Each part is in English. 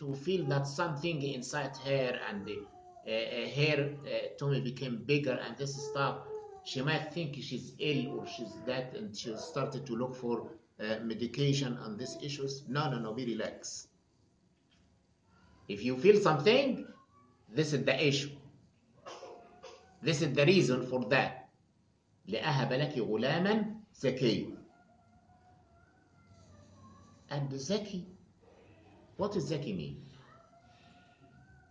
to feel that something inside her and her tummy became bigger and this stuff, she might think she's ill or she's that, and she started to look for medication on these issues. No, be relaxed. If you feel something, this is the issue. This is the reason for that. لأهب لك غلاما زكيا. And Zaki, what does Zaki mean?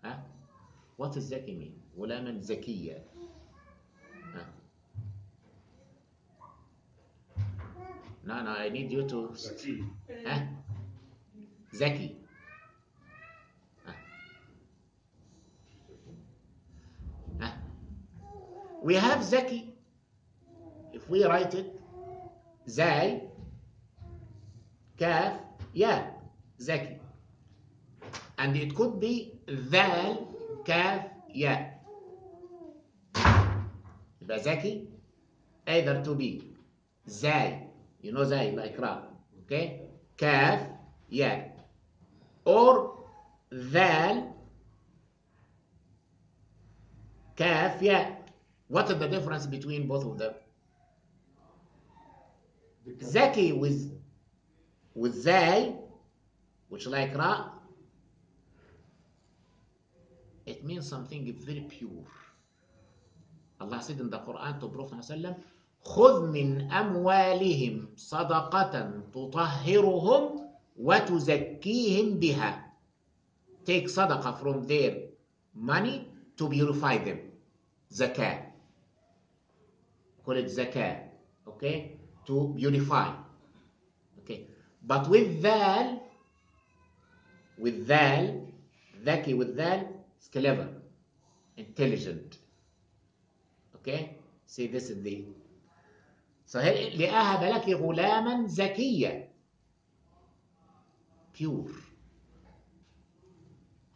Huh? What does Zaki mean? غلاما زكيا. Huh? No, I need you to. Zaki. Huh? Zaki. Huh? Huh? We have Zaki. If we write it, Zai, Kaf, Ya, Zaki. And it could be Dhal, Kaf, Ya. يبقى Zaki, either to be Zai, you know Zai, like Ra, okay? Kaf, Ya. Or Dhal, Kaf, Ya. What is the difference between both of them? Zaki with Zai, which like Ra, it means something very pure. Allah said in the Quran to Prophet ﷺ, خذ من أموالهم صدقة تطهرهم وتزكيهم بها. Take sadaqah from their money to purify them. Zakah. Call it zakah. Okay? To beautify. Okay? But with dhal, Zaki with dhal, is clever, intelligent. Okay? See, this is the. So, لأهب لك غلاما زكيا. Pure.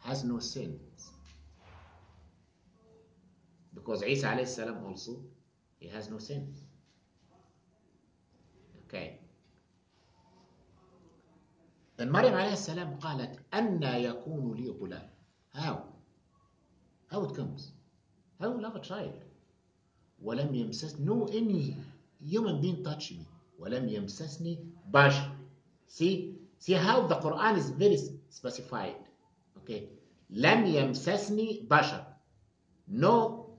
Has no sins. Because Isa alayhi salam also, he has no sins. Okay. Then Maryam alayhi salam قالت أَنَّا يَكُونُ لِي غُلَامٌ. How it comes? How will I have a child? وَلَمْ يَمْسَسْنِي, no any human being touch me. وَلَمْ يَمْسَسْنِي بَشَرٌ. See how the Quran is very specified. Okay. لَمْ يَمْسَسْنِي بَشَرٌ. No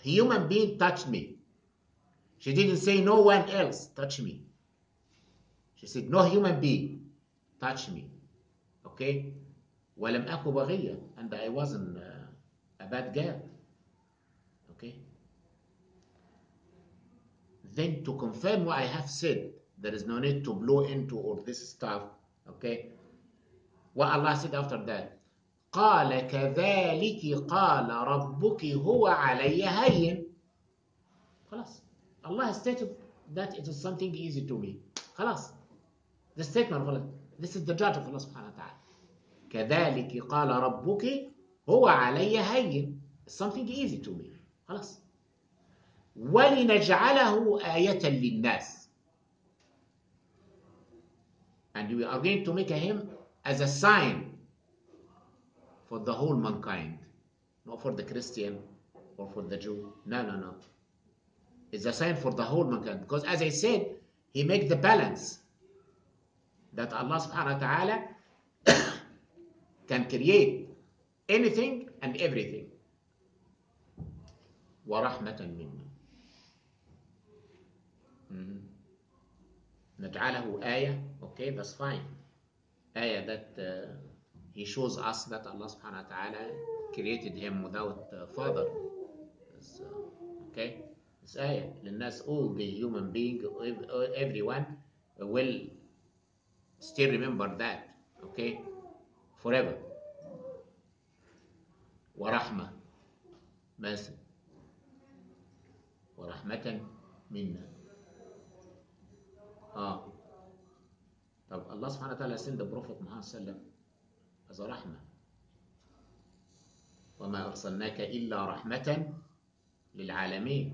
human being touched me. She didn't say no one else touched me. She said no human being touched me. Okay. وَلَمْ أَكُ بَغِيًّا, and I wasn't a bad girl. Okay. Then to confirm what I have said, there is no need to blow into all this stuff. Okay. What Allah said after that, قال كذلك قال ربك هو علي هين. خلاص. Allah stated that it is something easy to me. خلاص. The statement, this is the judge of Allah subhanahu wa ta'ala. كذلك قال ربك هو علي هين. It's something easy to me. خلاص. وَلِنَجْعَلَهُ آيَةً لِلنَّاسِ. And we are going to make him as a sign for the whole mankind. Not for the Christian or for the Jew. No. It's a sign for the whole mankind. Because as I said, he makes the balance that Allah subhanahu wa ta'ala can create anything and everything. وَرَحْمَةً مِنَّا. نجعله آية. Okay, that's fine. آية that he shows us that Allah subhanahu wa ta'ala created him without father. Okay, it's آية للناس, all the human being, everyone will still remember that. Okay, forever. ورحمة مثل ورحمة منا. طب Allah subhanahu wa ta'ala sent the Prophet Muhammad sallam as a rahmah. وَمَا أَرْسَلْنَاكَ إِلَّا رَحْمَةً لِلْعَالَمِينَ.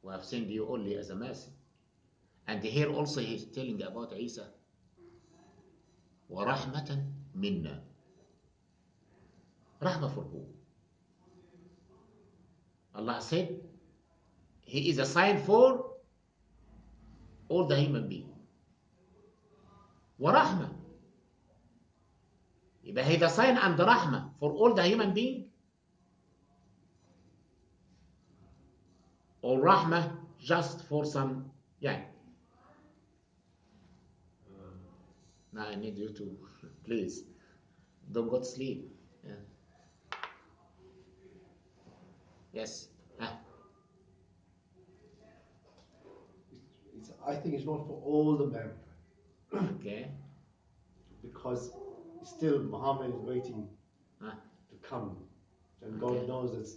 We have sent you only as a mercy. And here also he is telling about Isa. وَرَحْمَةً مِنَّا. Rahmah for who? Allah said He is a sign for all the human beings. ورحمة. يبقى He the sign and the rahmah for all the human beings. Or rahmah just for some, yeah. Now I need you to, please, don't go to sleep. Yeah. Yes. I think it's not for all the mankind. Okay. Because still Muhammad is waiting to come. And God knows it's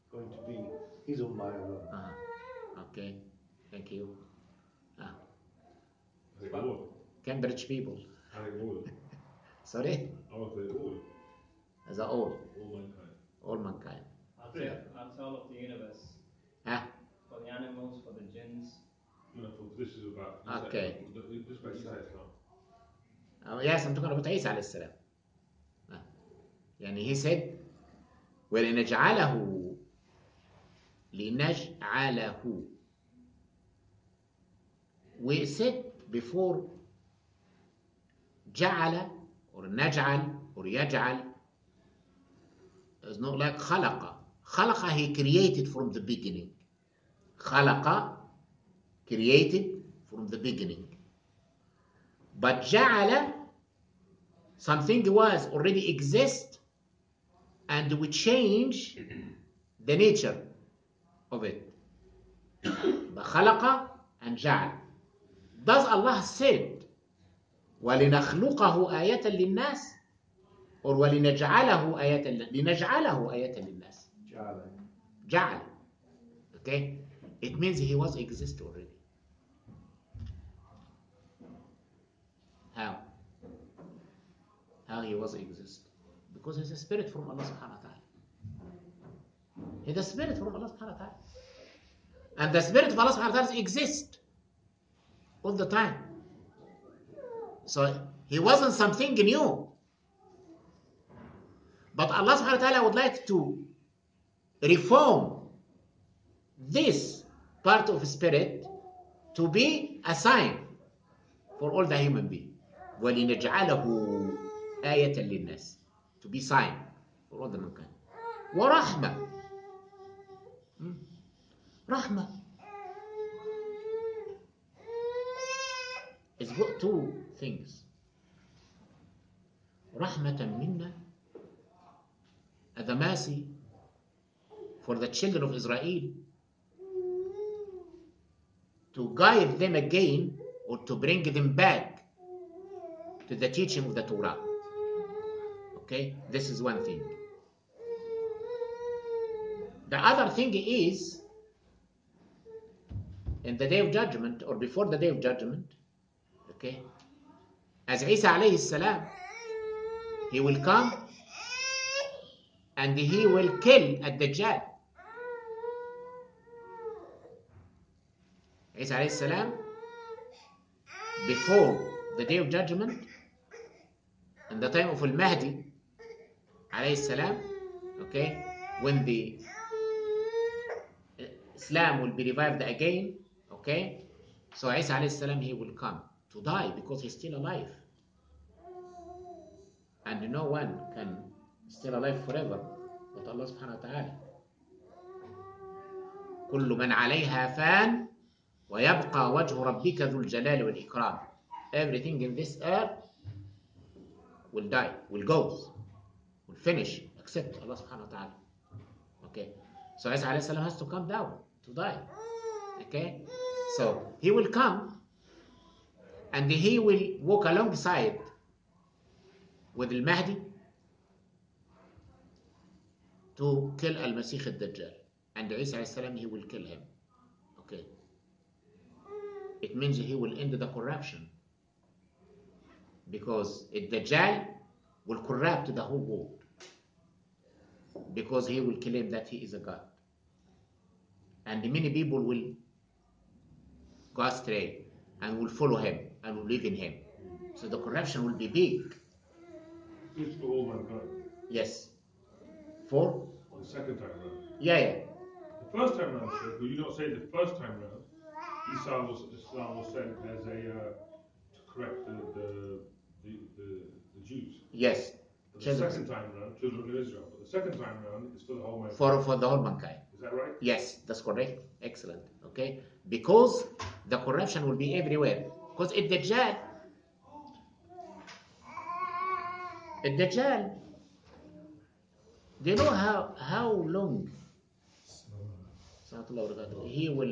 going to be his ummah as well. Okay. Thank you. Cambridge people. Sorry? I would say all. As a all. All mankind. All mankind. That's all of the universe. For the animals, for the jinns. No, for this is about Isa. Okay. Just about Isa Islam. Yes, I'm talking about Isa عليه السلام. يعني he said ولنجعله we said before جعل or نجعل or يجعل is not like خلق he created from the beginning. خلق created from the beginning. But جعل something was already exist and we change the nature of it. خلق and جعل. Does Allah said وَلِنَخْلُقَهُ آيَةً لِلنَّاسِ or وَلِنَجْعَلَهُ آيَةً لِنَجْعَلَهُ آيَةً لِلنَّاسِ جعل. Okay? It means he was exist already. How? How he was exist? Because he's a spirit from Allah subhanahu wa ta'ala. He's a spirit from Allah subhanahu wa ta'ala. And the spirit of Allah subhanahu wa ta'ala exists all the time. So he wasn't something new. But Allah subhanahu wa ta'ala would like to reform this part of spirit to be a sign for all the human beings. وَلِنَجْعَلَهُ آيَةً لِلنَّاسِ to be sign for all the mankind. وَرَحْمَةً Rahmah is got two things. رحمة منا the mercy for the children of Israel to guide them again or to bring them back to the teaching of the Torah. Okay, this is one thing. The other thing is in the day of judgment or before the day of judgment, okay, as Isa alayhi salam, he will come and he will kill ad-Dajjal. Isa alayhi salam, before the day of judgment, in the time of al-Mahdi alayhi salam, okay, when the Islam will be revived again, okay, so Isa alayhi salam, he will come to die because he's still alive. And no one can still alive forever but Allah subhanahu wa ta'ala. كل من عليها فان ويبقى وجه ربك ذو الجلال والإكرام. Everything in this earth will die, will go, will finish, except Allah subhanahu wa ta'ala. Okay, so Isa alayhi salam has to come down to die. Okay, so he will come and he will walk alongside with al-Mahdi to kill al-Masih al-Dajjal, and Isa alayhi salam, he will kill him. Okay, it means he will end the corruption because al-Dajjal will corrupt the whole world because he will claim that he is a god, and many people will go astray and will follow him and will live in him. So the corruption will be big. It's for all mankind. Yes. For? The second time round. Yeah. The first time round, Sheikh, will you not say the first time round, Islam was sent as a to correct the Jews. Yes. But the second time round, children of Israel. But the second time round is for the whole mankind. For the whole mankind. Is that right? Yes, that's correct. Excellent. Okay, because the corruption will be everywhere. Because Dajjal, do you know how long he will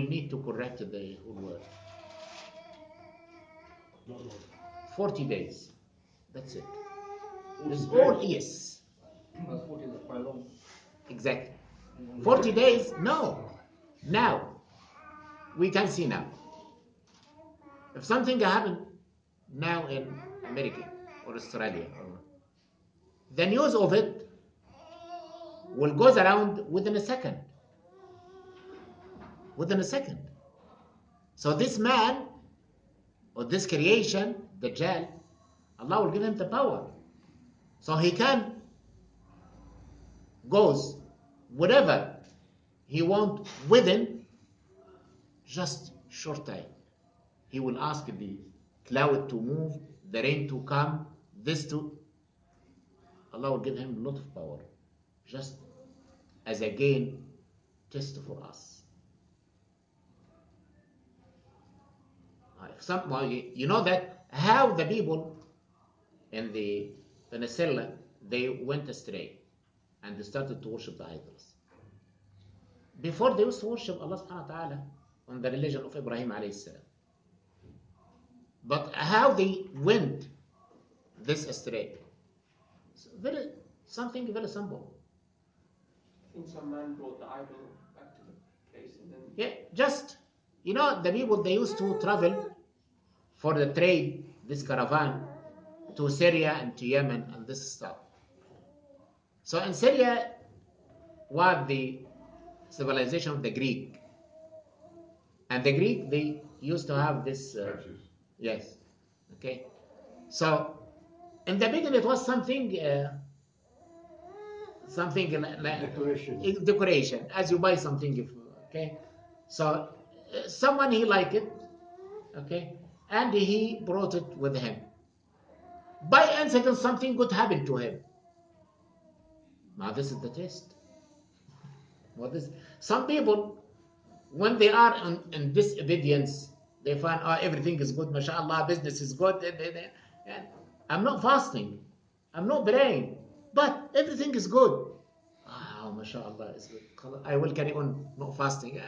need to correct the whole world? Not long. 40 days. That's it. 40 It's days. all yes. 40 is quite long. Exactly. 40 days? No. Now, we can see now. If something happened now in America or Australia, the news of it will go around within a second. Within a second. So this man, or this creation, Dajjal, Allah will give him the power. So he can goes whatever he wants within just short time. He will ask the cloud to move, the rain to come, this to. Allah will give him a lot of power, just as again test for us. You know that how the people in the Venezuela, they went astray and they started to worship the idols. Before they used to worship Allah subhanahu wa ta'ala on the religion of Ibrahim alayhi salam. But how they went this astray? Something very simple. I think some man brought the idol back to the place and then... Yeah, just, you know, the people, they used to travel for the trade, this caravan, to Syria and to Yemen and this stuff. So in Syria was the civilization of the Greek. And the Greek, they used to have this... yes. Okay. So in the beginning, it was something like decoration, as you buy something. Okay. So someone, he liked it. Okay. And he brought it with him. By incident, something good happened to him. Now this is the test. Some people, when they are in disobedience, they find, oh, everything is good, mashallah, business is good. I'm not fasting, I'm not praying, but everything is good. Oh, mashallah, it's good. I will carry on not fasting.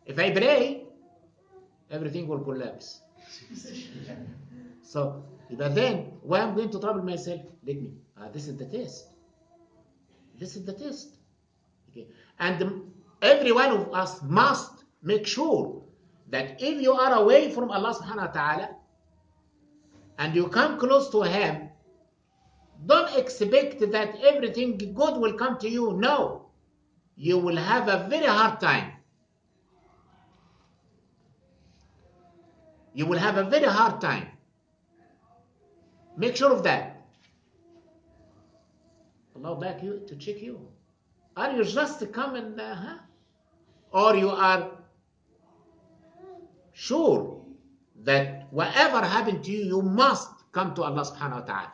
If I pray, everything will collapse. So, but then, why I'm going to trouble myself? Let me. This is the test. This is the test. Okay. And every one of us must make sure that if you are away from Allah subhanahu wa ta'ala and you come close to Him, don't expect that everything good will come to you. No. You will have a very hard time. You will have a very hard time. Make sure of that. Allah will back you to check you. Are you just coming, or you are sure that whatever happened to you, you must come to Allah subhanahu wa ta'ala.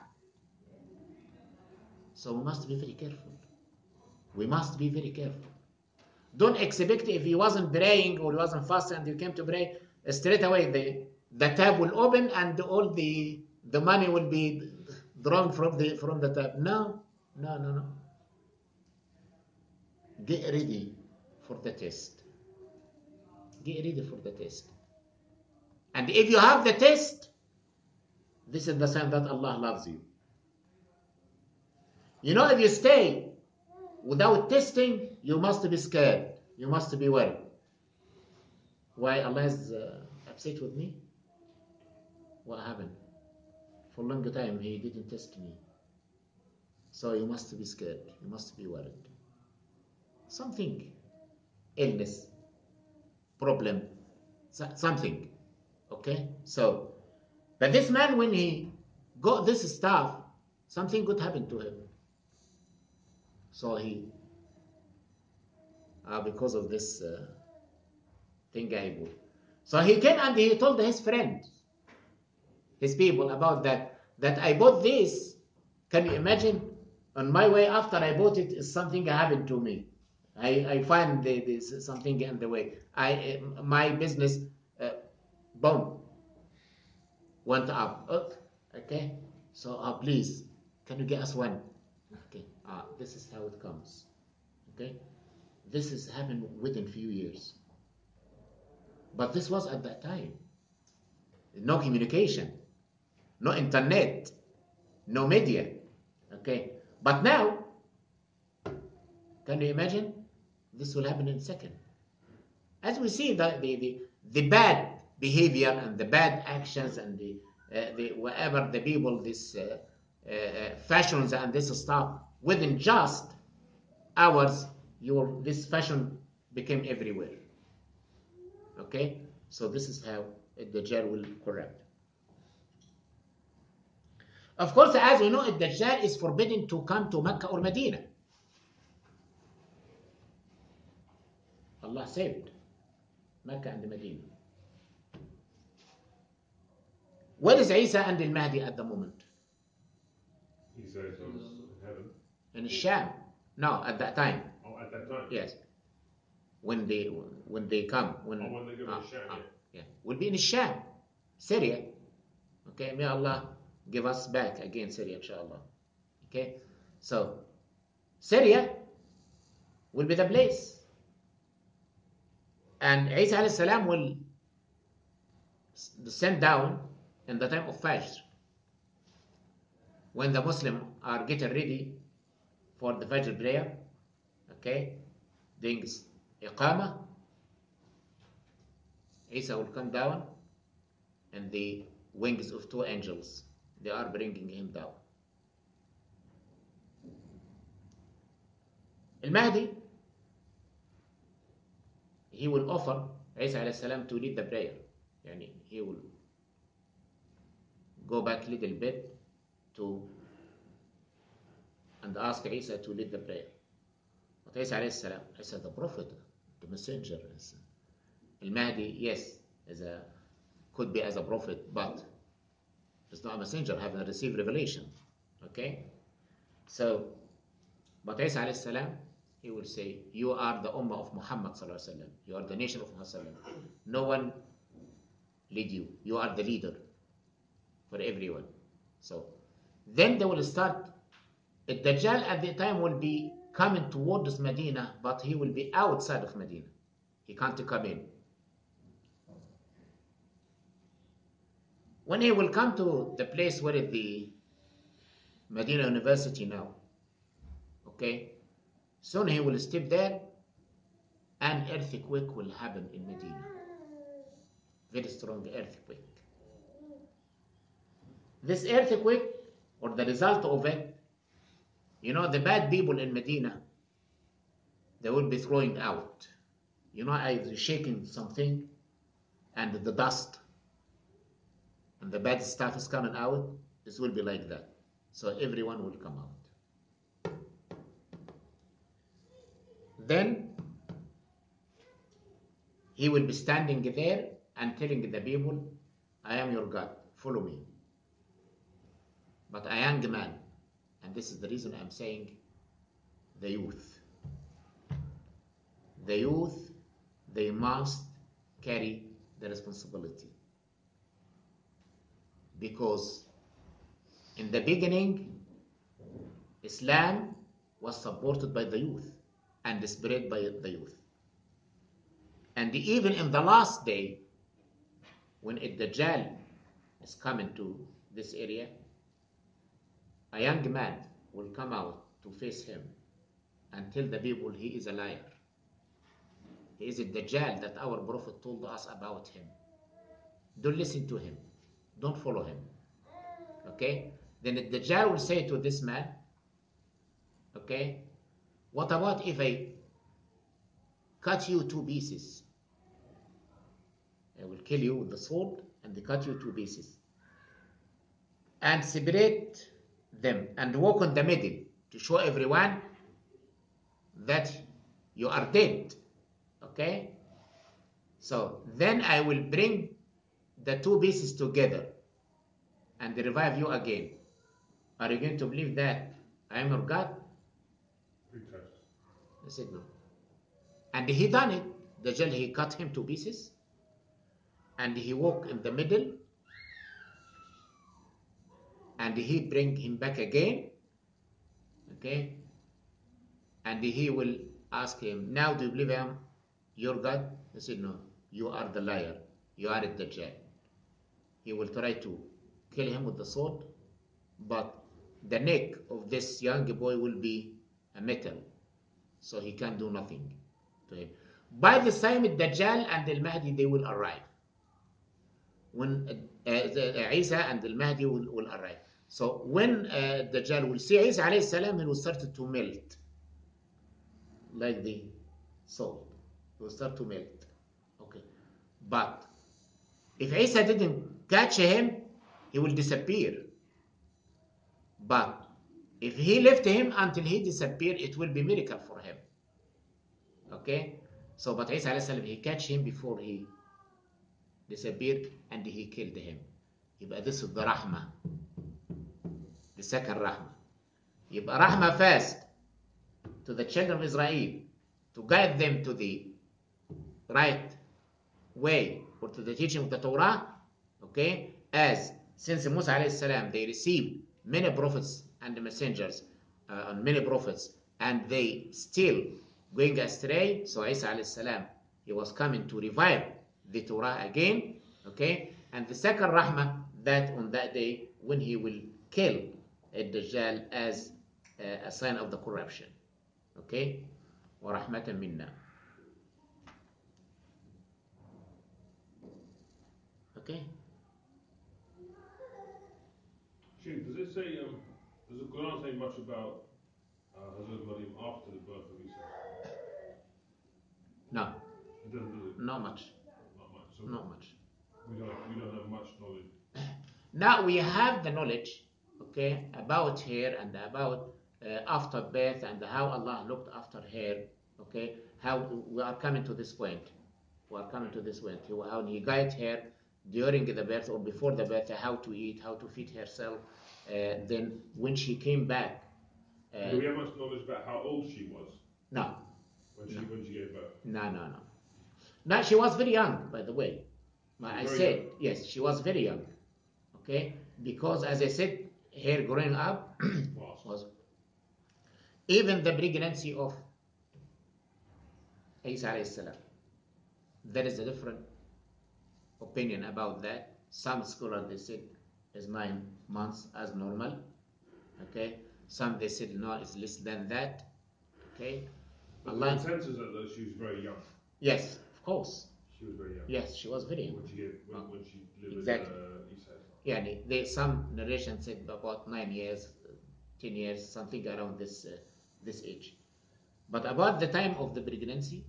So we must be very careful. We must be very careful. Don't expect if he wasn't praying or he wasn't fasting and you came to pray, straight away the tap will open and all the money will be drawn from the tap. No. Get ready for the test. Get ready for the test. And if you have the test, this is the sign that Allah loves you. You know, if you stay without testing, you must be scared. You must be worried. Why Allah is upset with me? What happened? For a long time, He didn't test me. So you must be scared. You must be worried. Something, illness, problem, something. Okay? So, but this man, when he got this stuff, something good happened to him. So he, because of this thing I bought. So he came and he told his friend, his people about that I bought this. Can you imagine? On my way after I bought it, something happened to me. I find this something in the way. My business, boom, went up. Okay, so please, can you get us one? Okay, this is how it comes. Okay, this has happened within few years. But this was at that time. No communication, no internet, no media. Okay, but now, can you imagine? This will happen in a second. As we see the bad behavior and the bad actions and the whatever the people, this fashions and this stuff, within just hours, this fashion became everywhere. Okay, so this is how the Dajjal will corrupt. Of course, as we know, the Dajjal is forbidden to come to Mecca or Medina. Allah saved Mecca and Medina. Where is Isa and the Mahdi at the moment? Isa is in heaven. In Sham. No, at that time. Oh, at that time? Yes. When they come. When they go to Sham, yeah. Will be in Sham, Syria. Okay, may Allah give us back again Syria, inshallah. Okay, so Syria will be the place. And Isa alayhi salam will descend down in the time of Fajr, when the Muslims are getting ready for the Fajr prayer. Okay, doing Iqamah, Isa will come down and the wings of two angels, they are bringing him down. Al-Mahdi, he will offer Isa alayhi salam to lead the prayer. Yani he will go back a little bit and ask Isa to lead the prayer. But Isa alayhi salam, Isa the prophet, the messenger, Al-Mahdi, yes, could be as a prophet, but it's not a messenger, having received revelation. Okay? So, but Isa alayhi salam, he will say, you are the ummah of Muhammad sallallahu alaihi wasallam. You are the nation of Muhammad sallallahu alaihi wasallam. No one lead you. You are the leader for everyone. So, then they will start. Dajjal at the time will be coming towards Medina, but he will be outside of Medina. He can't come in. When he will come to the place where is the Medina University now, okay, soon he will step there, and earthquake will happen in Medina. Very strong earthquake. This earthquake, or the result of it, you know, the bad people in Medina, they will be throwing out. You know, I shaking something, and the dust and the bad stuff is coming out. This will be like that. So everyone will come out. Then he will be standing there and telling the people, I am your God, follow me. But a young man, and this is the reason I'm saying the youth. The youth, they must carry the responsibility. Because in the beginning, Islam was supported by the youth and spread by the youth. And even in the last day, when Dajjal is coming to this area, a young man will come out to face him and tell the people he is a liar. He is a Dajjal that our Prophet told us about him. Don't listen to him. Don't follow him. Okay? Then the Dajjal will say to this man, okay, what about if I cut you 2 pieces? I will kill you with the sword and cut you 2 pieces. And separate them and walk in the middle to show everyone that you are dead. Okay? So then I will bring the two pieces together and revive you again. Are you going to believe that I am your God? I said no. And he done it. Dajjal, he cut him to pieces and he walked in the middle and he bring him back again. Okay? And he will ask him, now do you believe I am your God? He said, no, you are the liar. You are a Dajjal. He will try to kill him with the sword, but the neck of this young boy will be a metal, so he can do nothing to him. By the time Dajjal and Al-Mahdi, they will arrive. When Isa and Al-Mahdi will arrive. So when Dajjal will see Isa alayhi salam, he will start to melt like the salt. He will start to melt. Okay. But if Isa didn't catch him, he will disappear. But if he left him until he disappeared, it will be miracle for him. Okay? So, but Isa alayhi salam, he catch him before he disappeared and he killed him. يبقى this is the rahmah. The second rahmah. يبقى rahmah first to the children of Israel to guide them to the right way or to the teaching of the Torah. Okay? As since Musa alayhi salam, they received many prophets and messengers and many prophets and they still going astray. So Isa alayhi salam, he was coming to revive the Torah again. Okay? And the second rahmah, that on that day when he will kill Dajjal as a sign of the corruption. Okay? وَرَحْمَةً مِنَّا. Okay? Sheikh, does it say, does the Quran say much about Hazrat Maryam after the birth of Isa? No. It doesn't, does it? Not much. Not much. So Not much. we don't have much knowledge. Now we have the knowledge, okay, about her and about after birth and how Allah looked after her, okay, how we are coming to this point. We are coming to this point. How he guided her during the birth or before the birth, how to eat, how to feed herself. Then when she came back. Do we have much knowledge about how old she was? No. When she gave birth? No. No, she was very young, by the way. I said, young. Yes, she was very young. Okay? Because as I said, her growing up was even the pregnancy of Isa alayhi salam. There is a different opinion about that. Some scholars they said is 9 months as normal. Okay? Some they said no, it's less than that. Okay? But Allah, the consensus is that she was very young. yes, of course. She was very young. Yes, she was very young. When she delivered Exactly. Isa. Yeah, some narration said about 9 years, 10 years, something around this age. But about the time of the pregnancy,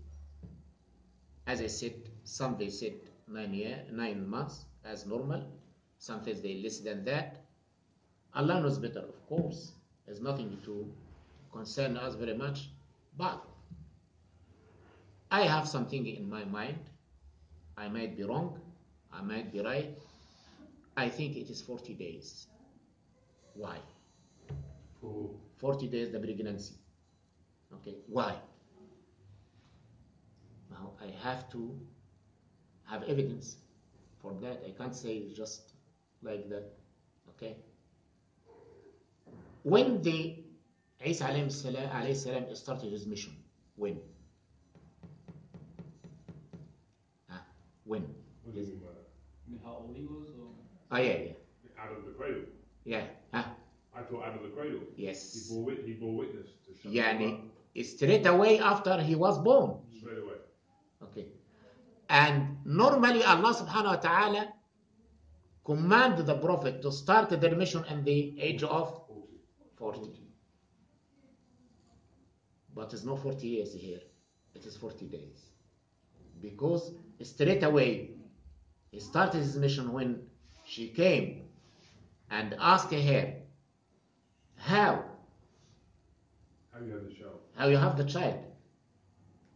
as I said, some they said 9 months as normal. Some says they less than that. Allah knows better, of course. There's nothing to concern us very much. But I have something in my mind. I might be wrong. I might be right. I think it is 40 days. Why? 40 days the pregnancy. Okay, why? Now I have to have evidence for that. I can't say just like that. Okay. When the Isa alayhi salam started his mission, when? When? What do you mean by that? I mean, how old he was? Or? Yeah. Out of the cradle. Yeah. I thought out of the cradle. Yes. He bore witness to shut Yani, straight away after he was born. Straight away. Okay. And normally Allah subhanahu wa ta'ala commanded the Prophet to start their mission in the age of 40. But it's not 40 years here. It is 40 days. Because straight away he started his mission when she came and asked her you have the child. How you have the child.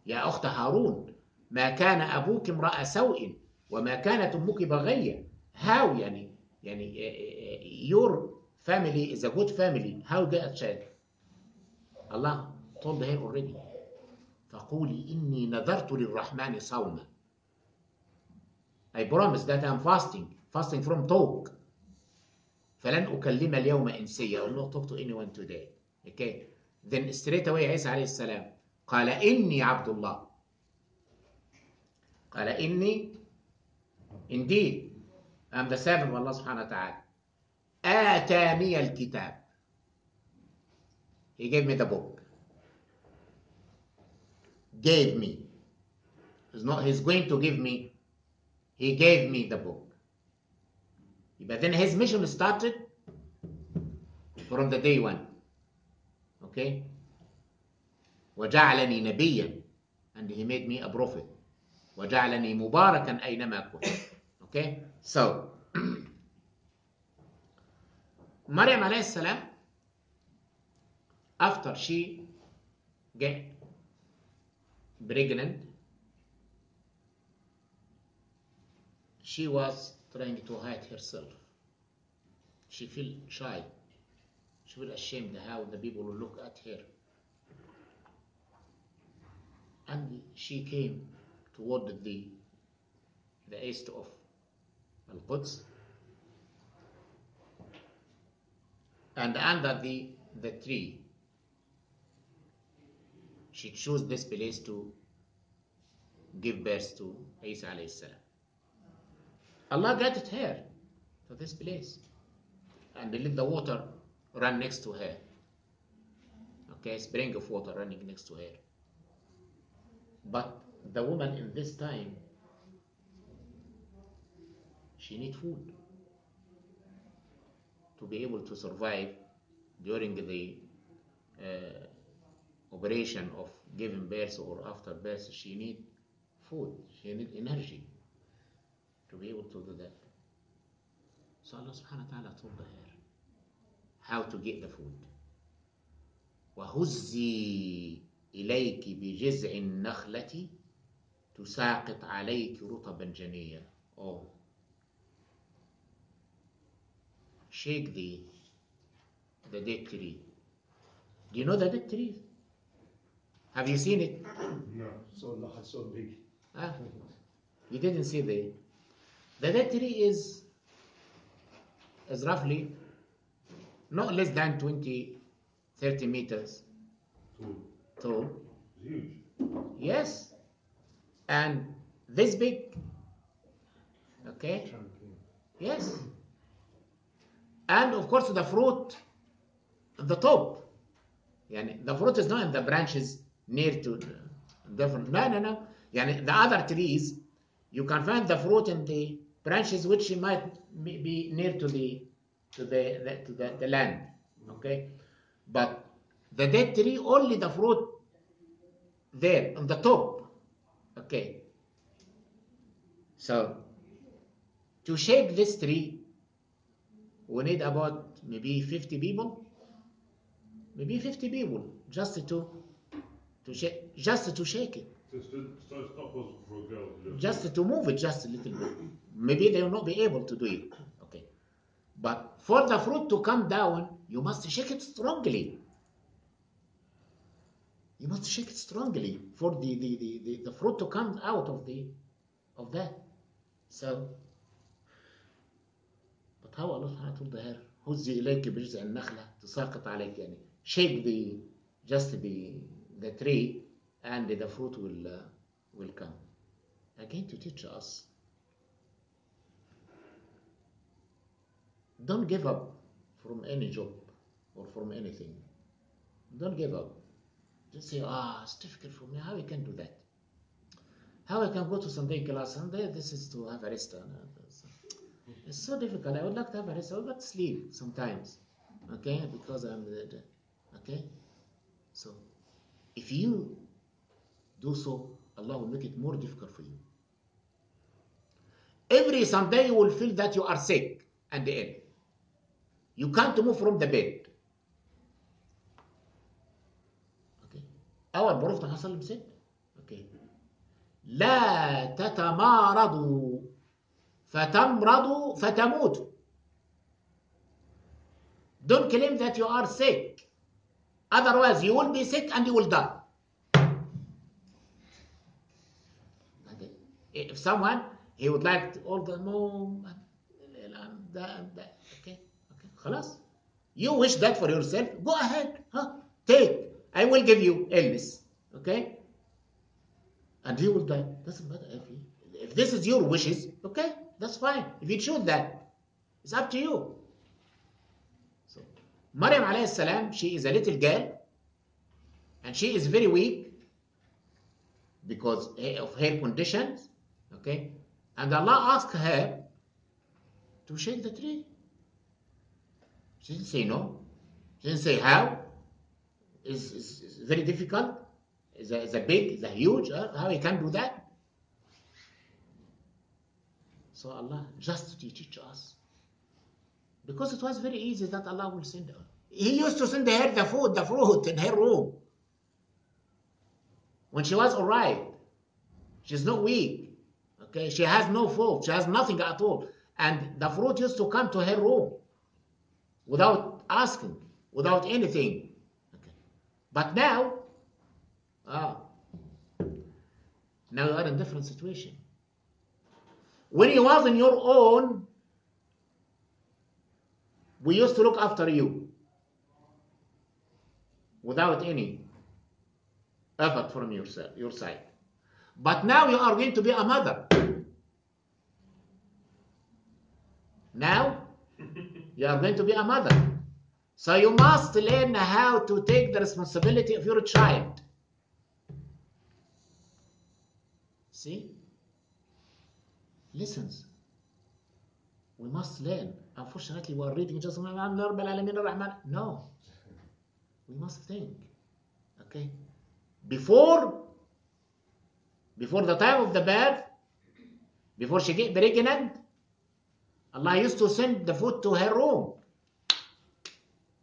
يا أخت هارون ما كان أبوك امرأ سوء وما كانت أمك بغية. How يعني your family is a good family. How you get a child? Allah told her already. فقولي إني نذرت للرحمن صوما. I promise that I'm fasting from talk. فلن أكلم اليوم إنسيا. I will not talk to anyone today. Okay. Then straight away عيسى عليه السلام قال إني عبد الله. قال إني indeed I'm the servant of Allah سبحانه وتعالى. آتاني الكتاب. He gave me the book. Gave me. It's not he's going to give me. He gave me the book. But then his mission started from the day one. Okay? وجعلني نبيا, and he made me a prophet. وجعلني مباركا أينما كنت. Okay? So Maryam alayhi salam, after she get pregnant, she was trying to hide herself. She feel shy. She feel ashamed how the people will look at her. And she came toward the east of Al-Quds, and under the tree. She chose this place to give birth to Isa alayhi salam. Allah guided her to this place and let the water run next to her. Okay, spring of water running next to her. But the woman in this time, she need food to be able to survive during the operation of giving birth or after birth. She need food, she need energy to be able to do that. So Allah subhanahu wa ta'ala told her how to get the food. وَهُزِّي إِلَيْكِ بِجِزْعِ النَّخْلَةِ تُسَاقِطْ عَلَيْكِ رُطَبًا جَنِيًّا. Oh, shake the date tree. Do you know the date tree? Have you seen it? No. So large, so big. You didn't see the date tree is roughly not less than 20-30 meters tall. Huge. Yes, and this big. Okay. Yes, and of course the fruit at the top. Yani the fruit is not in the branches near to different. No. Yani the other trees, you can find the fruit in the branches which might be near to the land. Okay, but the date tree, only the fruit there on the top. Okay, so to shake this tree, we need about maybe 50 people. Maybe 50 people just to shake it. So it's not possible for a girl to do it. Just to move it just a little bit. Maybe they will not be able to do it. Okay, but for the fruit to come down, you must shake it strongly. You must shake it strongly for the fruit to come out of that. So, but how Allah subhanahu told her, هُزِّي إِلَيْكِ بِجِزْعِ النَّخْلَةِ تُسَاقِطْ عَلَيْكِ, يعني shake the tree and the fruit will come. Again to teach us, don't give up from any job or from anything. Don't give up. Just say, it's difficult for me. How I can do that? How I can go to Sunday class? Sunday, this is to have a rest. It's so difficult. I would like to have a rest. I would like to sleep sometimes. Okay, because I'm okay. So, if you do so, Allah will make it more difficult for you. Every Sunday you will feel that you are sick and ill. You can't move from the bed. Our Prophet Muhammad said, okay, لا تتمارضوا فتمرضوا فتموتوا. Don't claim that you are sick. Otherwise, you will be sick and you will die. Okay. If someone, he would like to all the no, okay, خلاص. You wish that for yourself, go ahead. Take. I will give you illness. Okay? And he will die. Doesn't matter if this is your wishes, okay, that's fine. If you choose that, it's up to you. So, Maryam alayhi salam, she is a little girl, and she is very weak because of her conditions, okay? And Allah asked her to shake the tree. She didn't say no. She didn't say how. It's very difficult. It's a big, it's a huge. How you can do that? So Allah just to teach us. Because it was very easy that Allah will send her. He used to send her the food, the fruit in her room. When she was alright. She's not weak. Okay, she has no fault. She has nothing at all. And the fruit used to come to her room without asking, without anything. Okay. But now you are in a different situation. When you was on your own, we used to look after you without any effort from your side. But now you are going to be a mother. Now you are going to be a mother. So you must learn how to take the responsibility of your child. See? Listens. We must learn. Unfortunately, we are reading just no. We must think. Okay? Before the time of the birth, before she get pregnant, Allah used to send the food to her room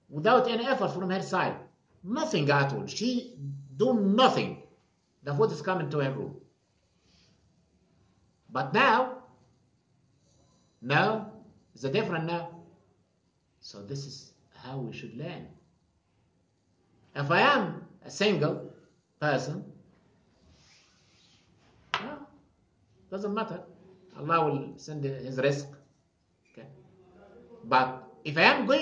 without any effort from her side. Nothing at all. She do nothing. The food is coming to her room. But now, it's a different now. So this is how we should learn. If I am a single person, doesn't matter. Allah will send his risk. Okay. But if I am going